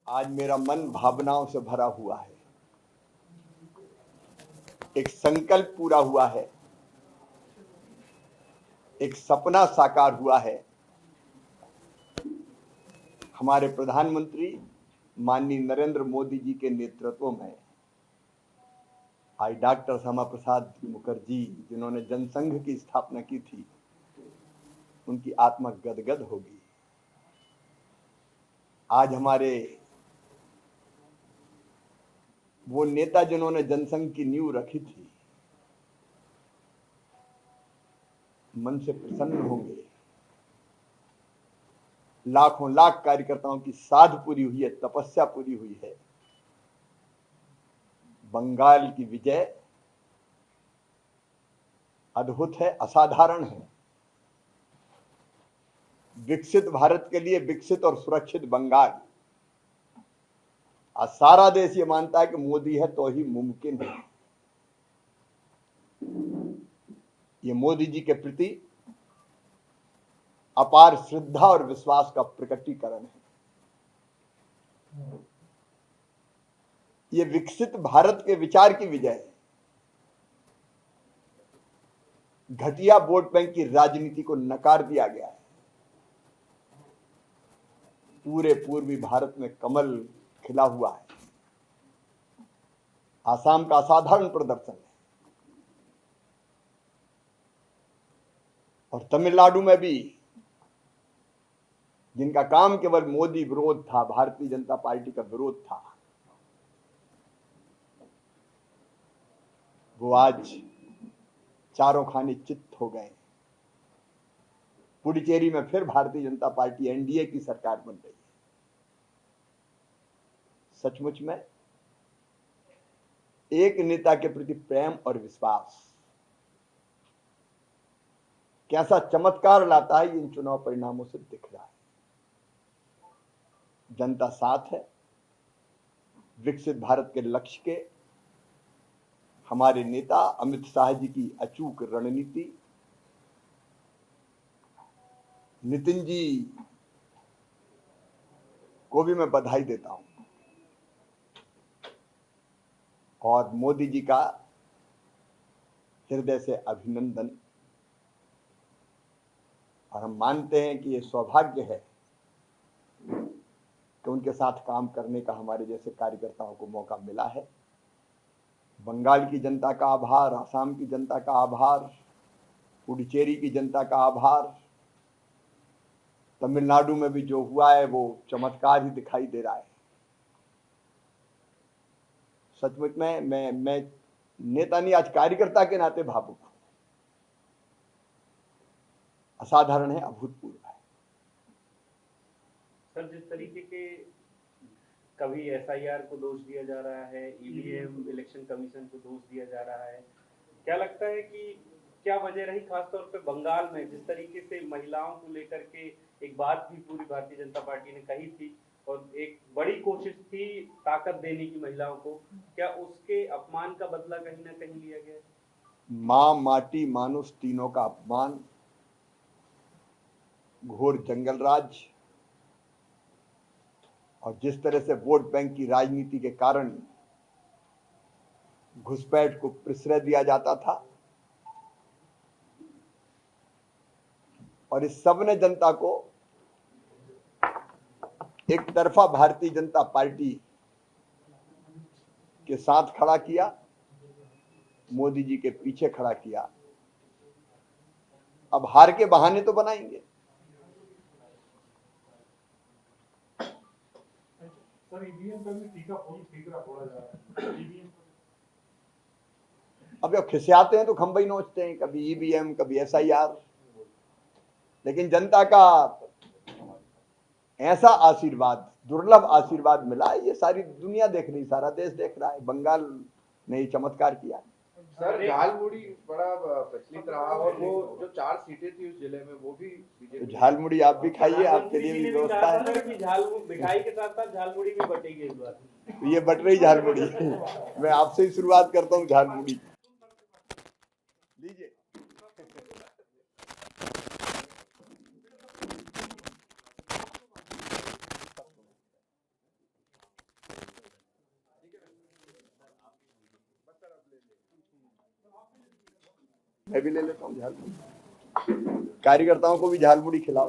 आज मेरा मन भावनाओं से भरा हुआ है। एक संकल्प पूरा हुआ है, एक सपना साकार हुआ है। हमारे प्रधानमंत्री माननीय नरेंद्र मोदी जी के नेतृत्व में आज डॉक्टर श्यामा प्रसाद मुखर्जी जिन्होंने जनसंघ की स्थापना की थी, उनकी आत्मा गदगद होगी। आज हमारे वो नेता जिन्होंने जनसंघ की नींव रखी थी, मन से प्रसन्न होंगे। लाखों लाख कार्यकर्ताओं की साध पूरी हुई है, तपस्या पूरी हुई है। बंगाल की विजय अद्भुत है, असाधारण है। विकसित भारत के लिए विकसित और सुरक्षित बंगाल। आज सारा देश ये मानता है कि मोदी है तो ही मुमकिन है। ये मोदी जी के प्रति अपार श्रद्धा और विश्वास का प्रकटीकरण है। ये विकसित भारत के विचार की विजय है। घटिया वोट बैंक की राजनीति को नकार दिया गया है। पूरे पूर्वी भारत में कमल खिला हुआ है। आसाम का असाधारण प्रदर्शन है और तमिलनाडु में भी, जिनका काम केवल मोदी विरोध था, भारतीय जनता पार्टी का विरोध था, वो आज चारों खाने चित्त हो गए। पुडुचेरी में फिर भारतीय जनता पार्टी एनडीए की सरकार बन रही है। सचमुच में एक नेता के प्रति प्रेम और विश्वास कैसा चमत्कार लाता है, इन चुनाव परिणामों से दिख रहा है। जनता साथ है। विकसित भारत के लक्ष्य के हमारे नेता अमित शाह जी की अचूक रणनीति, नितिन जी को भी मैं बधाई देता हूं और मोदी जी का हृदय से अभिनंदन। और हम मानते हैं कि ये सौभाग्य है कि उनके साथ काम करने का हमारे जैसे कार्यकर्ताओं को मौका मिला है। बंगाल की जनता का आभार, आसाम की जनता का आभार, पुडुचेरी की जनता का आभार। तमिलनाडु में भी जो हुआ है वो चमत्कार ही दिखाई दे रहा है। सचमुच में मैं नेता नहीं, आज कार्यकर्ता के नाते भावुक हूं। असाधारण है, अभूतपूर्व है। सर, जिस तरीके के कभी एसआईआर को दोष दिया जा रहा है, ईवीएम इलेक्शन कमीशन को दोष दिया जा रहा है, क्या लगता है कि क्या वजह रही खासतौर पे बंगाल में, जिस तरीके से महिलाओं को लेकर के एक बात भी पूरी भारतीय जनता पार्टी ने कही थी और एक बड़ी कोशिश थी ताकत देने की महिलाओं को, क्या उसके अपमान का बदला कहीं ना कहीं लिया गया? मां, माटी, मानुष तीनों का अपमान, घोर जंगल राज और जिस तरह से वोट बैंक की राजनीति के कारण घुसपैठ को प्रश्रय दिया जाता था और इस सब ने जनता को एक तरफा भारतीय जनता पार्टी के साथ खड़ा किया, मोदी जी के पीछे खड़ा किया। अब हार के बहाने तो बनाएंगे। सर, ईवीएम का भी ठीकरा फोड़ा जा रहा है। अब जब खिसियाते हैं तो खंबई नोचते हैं, कभी ईवीएम, कभी एसआईआर। लेकिन जनता का ऐसा आशीर्वाद, दुर्लभ आशीर्वाद मिला है, ये सारी दुनिया देख रही, सारा देश देख रहा है। बंगाल ने ये चमत्कार किया। सर, झालमुड़ी बड़ा प्रचलित रहा और वो जो 4 सीटें थी उस जिले में वो भी तो झालमुड़ी आप भी खाइए, आपके लिए भी व्यवस्था है। मिठाई के साथ साथ झालमुड़ी भी बटेगी इस बार। तो ये बट रही झालमुड़ी। मैं आपसे ही शुरुआत करता हूँ झालमुड़ी। लीजिए। मैं भी ले लेता हूँ झालमुड़ी, कार्यकर्ताओं को भी झालमुड़ी खिलाओ।